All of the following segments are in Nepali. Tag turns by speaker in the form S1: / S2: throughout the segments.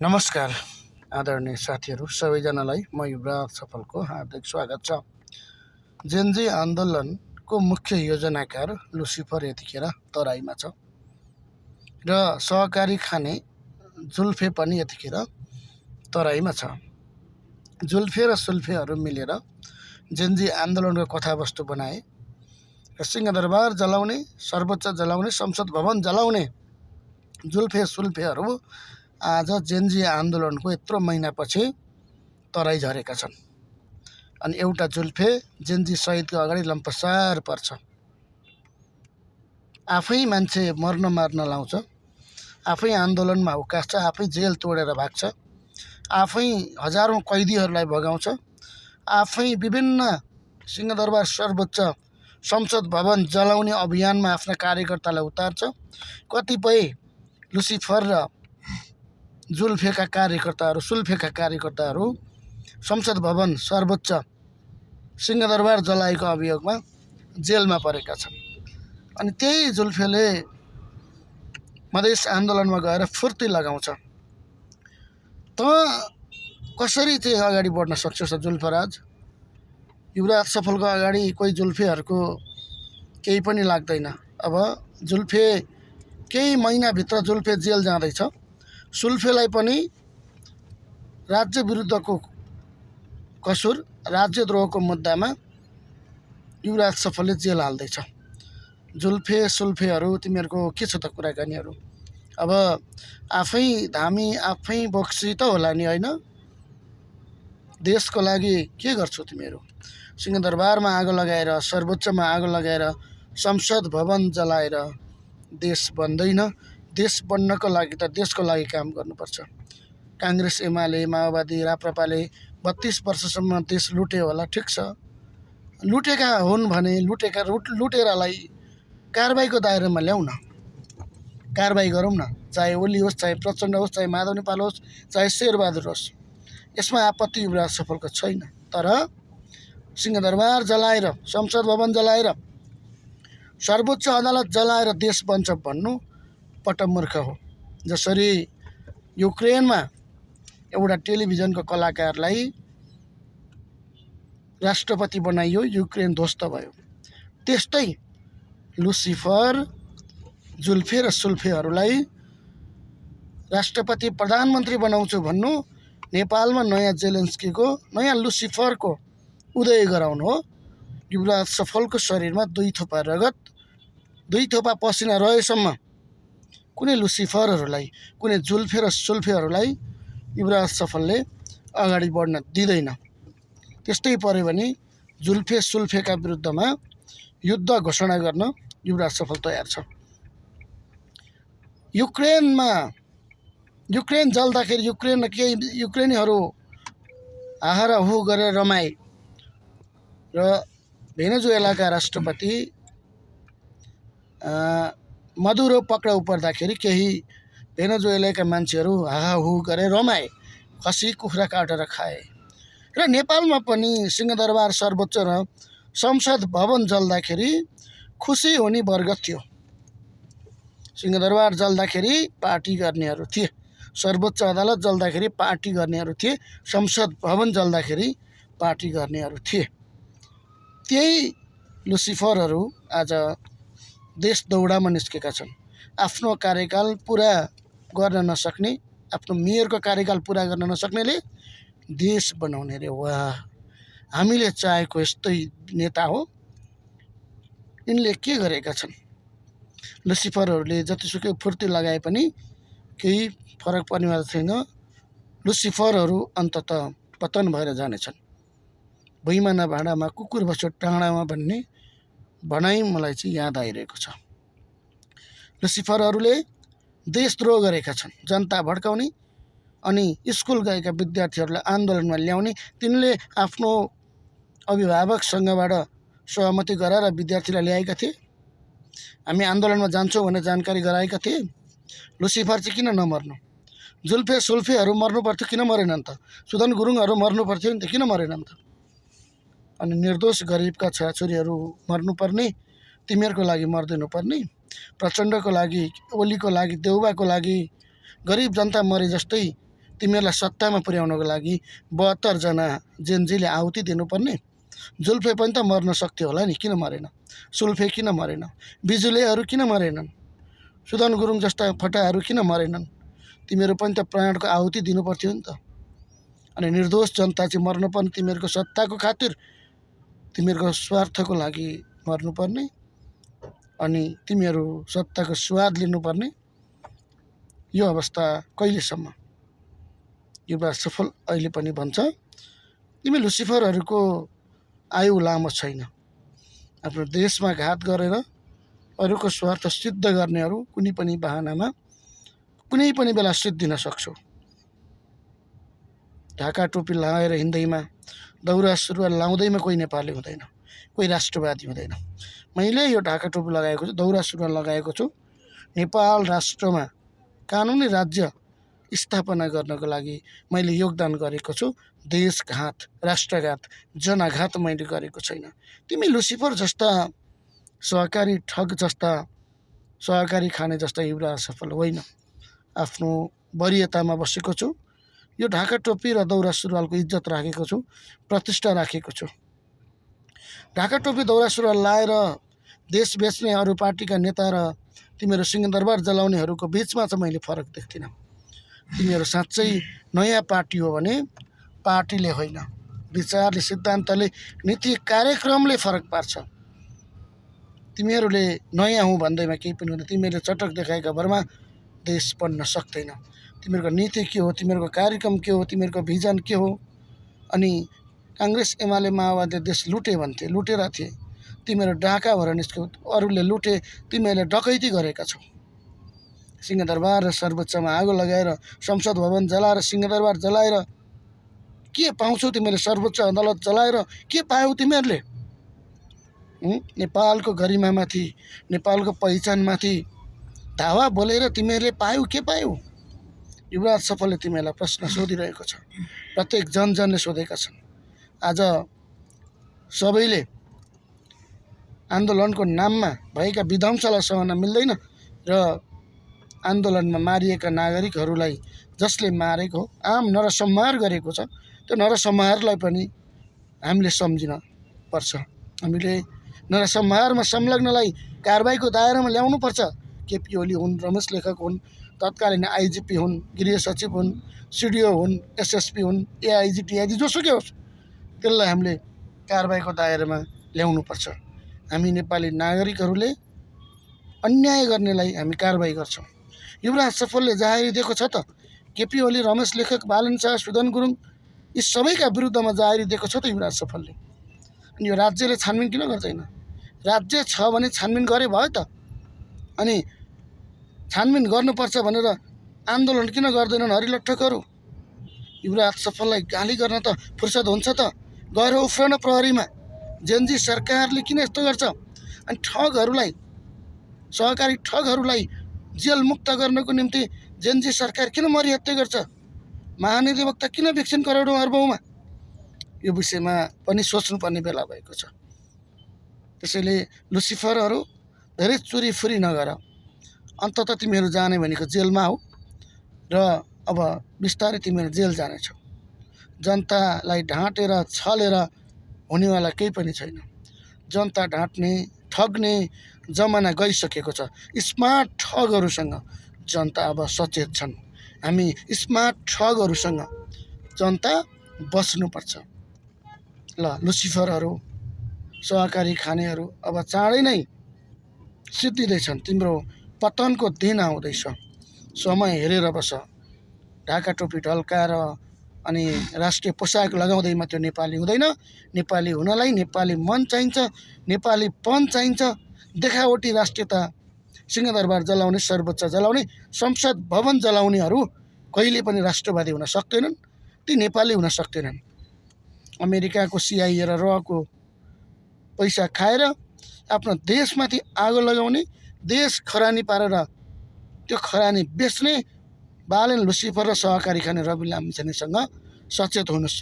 S1: नमस्कार आदरणीय साथीहरू सबैजनालाई म युवराज सफलको हार्दिक स्वागत छ। जेनजी आन्दोलनको मुख्य योजनाकार लुसिफर यतिखेर तराईमा छ र सहकारी खाने जुल्फे पनि यतिखेर तराईमा छ। जुल्फे र सुल्फेहरू मिलेर जेनजी आन्दोलनको कथावस्तु बनाए र सिंहदरबार जलाउने, सर्वोच्च जलाउने, संसद भवन जलाउने जुल्फे सुल्फेहरू आज जेनजी आन्दोलनको यत्रो महिनापछि तराई झरेका छन्। अनि एउटा जुल्फे जेनजी शहीदको अगाडि लम्पसार पर्छ। आफै मान्छे मर्न मार्न लाउँछ, आफै आन्दोलनमा उकास्छ, आफै जेल तोडेर भाग्छ, आफै हजारौँ कैदीहरूलाई भगाउँछ, आफै विभिन्न सिंहदरबार, सर्वोच्च, संसद भवन जलाउने अभियानमा आफ्ना कार्यकर्तालाई उतार्छ। कतिपय लुसिफर र जुल्फेका कार्यकर्ताहरू, सुल्फेका कार्यकर्ताहरू संसद भवन, सर्वोच्च, सिंहदरबार जलाएको अभियोगमा जेलमा परेका छन्। अनि त्यही जुल्फेले मधेस आन्दोलनमा गएर फुर्ती लगाउँछ। त कसरी चाहिँ अगाडि बढ्न सक्छ जुल्फराज? युवराज सफलको अगाडि कोही जुल्फेहरूको केही पनि लाग्दैन। अब जुल्फे केही महिनाभित्र जुल्फे जेल जाँदैछ। सुल्फेलाई पनि राज्य विरुद्धको कसुर, राज्यद्रोहको मुद्दामा युवराज सफलले जेल हाल्दैछ। जुल्फे सुल्फेहरू तिमीहरूको के छ त कुराकानीहरू? अब आफै धामी आफै बोक्सी त होला नि, होइन? देशको लागि के गर्छौ तिमीहरू? सिंहदरबारमा आगो लगाएर, सर्वोच्चमा आगो लगाएर, संसद भवन जलाएर देश बन्दैन। देश बन्नको लागि त देशको लागि काम गर्नुपर्छ। काङ्ग्रेस, एमाले, माओवादी, राप्रपाले 32 वर्षसम्म देश लुट्यो होला, ठिक छ। लुटेका हुन् भने लुटेरालाई कारबाहीको दायरामा ल्याउँ न, कारबाही गरौँ न। चाहे ओली होस्, चाहे प्रचण्ड होस्, चाहे माधव नेपाल होस्, चाहे शेरबहादुर होस्, यसमा आपत्ति युवराज सफलको छैन। तर सिंहदरबार जलाएर, संसद भवन जलाएर, सर्वोच्च अदालत जलाएर देश बन्छ भन्नु पटमूर्ख हो। जसरी युक्रेनमा एउटा टेलिभिजनको कलाकारलाई राष्ट्रपति बनाइयो, युक्रेन ध्वस्त भयो, त्यस्तै लुसिफर, जुल्फे र सुल्फेहरूलाई राष्ट्रपति, प्रधानमन्त्री बनाउँछु भन्नु नेपालमा नयाँ जेलेन्स्कीको, नयाँ लुसिफरको उदय गराउनु हो। युवराज सफलको शरीरमा 2 थोपा रगत, 2 थोपा पसिना रहेसम्म कुनै लुसिफरहरूलाई, कुनै जुल्फे र सुल्फेहरूलाई युवराज सफलले अगाडि बढ्न दिँदैन। त्यस्तै पऱ्यो भने जुल्फे सुल्फेका विरुद्धमा युद्ध घोषणा गर्न युवराज सफल तयार छ। युक्रेन जल्दाखेरि युक्रेनीहरू हाहाहुहु गरेर रमाए र भेनेजुएलाका राष्ट्रपति मदुरो पक्राउ पर्दाखेरि केही भेनेजुएलाका मान्छेहरू हाहाहुहु गरेर रमाए, खसी कुखुरा काटेर खाए। र नेपालमा पनि सिंहदरबार, सर्वोच्च र संसद भवन जल्दाखेरि खुसी हुने वर्ग थियो। सिंहदरबार जल्दाखेरि पार्टी गर्नेहरू थिए, सर्वोच्च अदालत जल्दाखेरि पार्टी गर्नेहरू थिए, संसद भवन जल्दाखेरि पार्टी गर्नेहरू थिए। त्यही लुसिफरहरू आज देश दौडामा निस्केका छन्। आफ्नो कार्यकाल पुरा गर्न नसक्ने, आफ्नो मेयरको कार्यकाल पुरा गर्न नसक्नेले देश बनाउने रे वाह, हामीले चाहेको यस्तै नेता हो। यिनले के गरेका छन्? लुसिफरहरूले जतिसुकै फुर्ती लगाए पनि केही फरक पर्नेवाला छैन। लुसिफरहरू अन्ततः पतन भएर जानेछन्। भुइँमा नभाँडामा कुकुर बस्यो टाँडामा भन्ने भनाइ मलाई चाहिँ याद आइरहेको छ। लुसिफरहरूले देशद्रोह गरेका छन्। जनता भड्काउने अनि स्कुल गएका विद्यार्थीहरूलाई आन्दोलनमा ल्याउने, तिनले आफ्नो अभिभावकसँगबाट सहमति गराएर विद्यार्थीलाई ल्याएका थिए। हामी आन्दोलनमा जान्छौँ भनेर जानकारी गराएका थिए। लुसिफर चाहिँ किन नमर्नु? जुल्फे सुल्फेहरू मर्नु पर्थ्यो, किन मरेनन् त? सुदन गुरुङहरू मर्नु पर्थ्यो नि त, किन मरेनन् त? अनि निर्दोष गरिबका छोराछोरीहरू मर्नुपर्ने, तिमीहरूको लागि मर्दिनु पर्ने, प्रचण्डको लागि, ओलीको लागि, देउबाको लागि गरिब जनता मरे जस्तै तिमीहरूलाई सत्तामा पुर्याउनको लागि 72 जना जेनजीले आहुति दिनुपर्ने। जुल्फे पनि त मर्न सक्थ्यो होला नि, किन मरेन? सुल्फे किन मरेन? बिजुलेहरू किन मरेनन्? सुदन गुरुङ जस्ता फटाहरू किन मरेनन्? तिमीहरू पनि त प्राणको आहुति दिनुपर्थ्यो नि त। अनि निर्दोष जनता चाहिँ मर्नुपर्ने, तिमीहरूको सत्ताको खातिर, तिमीहरूको स्वार्थको लागि मर्नुपर्ने, अनि तिमीहरू सत्ताको स्वाद लिनुपर्ने। यो अवस्था कहिलेसम्म? युवराज सफल अहिले पनि भन्छ, तिमी लुसिफरहरूको आयु लामो छैन। आफ्नो देशमा घात गरेर अरूको स्वार्थ सिद्ध गर्नेहरू कुनै पनि बहानामा कुनै पनि बेला सिद्धिन सक्छौ। ढाका टोपी लगाएर हिँड्दैमा, दौरा सुरुवाल लाउँदैमा कोही नेपाली हुँदैन, कोही राष्ट्रवादी हुँदैन। मैले यो ढाका टोपी लगाएको छु, दौरा सुरुवाल लगाएको छु, नेपाल राष्ट्रमा कानुनी राज्य स्थापना गर्नको लागि मैले योगदान गरेको छु। देशघात, राष्ट्रघात, जनघात मैले गरेको छैन। तिमी लुसिफर जस्ता सहकारी ठग जस्ता, सहकारी खाने जस्ता युवराज सफल होइन। आफ्नो वरियतामा बसेको छु। यो ढाका टोपी र दौरा सुरुवालको इज्जत राखेको छु, प्रतिष्ठा राखेको छु। ढाका टोपी दौरा सुरुवाल लाएर देश बेच्ने अरू पार्टीका नेता र तिमीहरू सिंहदरबार जलाउनेहरूको बिचमा चाहिँ मैले फरक देख्दिनँ। तिमीहरू साँच्चै नयाँ पार्टी हो भने पार्टीले होइन, विचारले, सिद्धान्तले, नीति कार्यक्रमले फरक पार्छ। तिमीहरूले नयाँ हौँ भन्दैमा केही पनि हुँदैन। तिमीहरूले चटक देखाएका भरमा देश बन्न सक्दैन। तिमीहरूको नीति के हो, तिमीहरूको कार्यक्रम के हो, तिमीहरूको भिजन के हो? अनि काङ्ग्रेस एमाले माओवादीले देश लुटे भन्थे, लुटेर थिए। तिमीहरू डाका भएर निस्क्यौ, अरूले लुटे, तिमीहरूले डकैती गरेका छौ। सिंहदरबार र सर्वोच्चमा आगो लगाएर, संसद भवन जलाएर, सिंहदरबार जलाएर के पाउँछौ तिमीहरूले? सर्वोच्च अदालत जलाएर के पायौ तिमीहरूले? नेपालको गरिमामाथि, नेपालको पहिचानमाथि धावा बोलेर तिमीहरूले पायौ, के पायौ? युवराज सफलले तिमीहरूलाई प्रश्न सोधिरहेको छ। प्रत्येक जनजनले सोधेका छन्। आज सबैले आन्दोलनको नाममा भएका विध्वंसलाई सहन मिल्दैन र आन्दोलनमा मारिएका नागरिकहरूलाई जसले मारेको, आम नरसंहार गरेको छ, त्यो नरसंहारलाई पनि हामीले सम्झिन पर्छ। हामीले नरसंहारमा संलग्नलाई कारबाहीको दायरामा ल्याउनुपर्छ। केपी ओली हुन्, रमेश लेखक हुन्, तत्कालीन आइजिपी हुन्, गृह सचिव हुन्, सिडिओ हुन्, एसएसपी हुन्, एआइजी टिआइजी जोसुकै होस्, त्यसलाई हामीले कारबाहीको दायरामा ल्याउनुपर्छ। हामी नेपाली नागरिकहरूले अन्याय गर्नेलाई हामी कारबाही गर्छौँ। युवराज सफलले जाहेरी दिएको छ त। केपी ओली, रमेश लेखक, बालन शाह, सुदन गुरुङ यी सबैका विरुद्धमा जाहेरी दिएको छ त युवराज सफलले। अनि यो राज्यले छानबिन किन गर्दैन? राज्य छ भने छानबिन गरे भयो त। अनि छानबिन गर्नुपर्छ भनेर आन्दोलन किन गर्दैनन् हरिलट्ठकहरू? युवराज सफललाई गाली गर्न त फुर्सद हुन्छ त। गएर उफ्रन प्रहरीमा। जेनजी सरकारले किन यस्तो गर्छ? अनि ठगहरूलाई, सहकारी ठगहरूलाई जेल मुक्त गर्नको निम्ति जेनजी सरकार किन मरिहत्ते गर्छ? महानिधिवक्ता किन भिक्छिन् करोडौँ अर्बौँमा? यो विषयमा पनि सोच्नुपर्ने बेला भएको छ। त्यसैले लुसिफरहरू धेरै चुरीफुरी नगर। अन्ततः तिमीहरू जाने भनेको जेलमा हो र अब बिस्तारै तिमीहरू जेल जानेछौ। जनतालाई ढाँटेर छलेर हुनेवाला केही पनि छैन। जनता ढाँट्ने, ठग्ने जमाना गइसकेको छ। स्मार्ट ठगहरूसँग जनता अब सचेत छन्। हामी स्मार्ट ठगहरूसँग जनता बस्नुपर्छ। ल लुसिफरहरू, सहकारी खानेहरू अब चाँडै नै सिद्धिँदैछन्। तिम्रो पतनको दिन आउँदैछ। समय हेरेर बस। ढाका टोपी ढल्काएर अनि राष्ट्रिय पोसाक लगाउँदैमा त्यो नेपाली हुँदैन। नेपाली हुनलाई नेपाली मन चाहिन्छ, नेपालीपन चाहिन्छ। देखावटी राष्ट्रियता, सिंहदरबार जलाउने, सर्वोच्च जलाउने, संसद भवन जलाउनेहरू कहिले पनि राष्ट्रवादी हुन सक्दैनन्। ती नेपाली हुन सक्दैनन्। अमेरिकाको CIA र रको पैसा खाएर आफ्नो देशमाथि आगो लगाउने, देश खरानी पारेर त्यो खरानी बेच्ने बालेन लुसिफर र सहकारी खाने रवि लामिछानेसँग सचेत हुनुहोस्।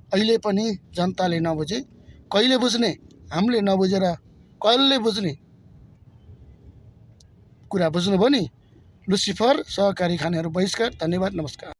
S1: अहिले पनि जनताले नबुझे कहिले बुझ्ने? हामीले नबुझेर कहिले बुझ्ने कुरा बुझ्नुभयो नि? लुसिफर, सहकारी खानेहरू बहिष्कार। धन्यवाद, नमस्कार।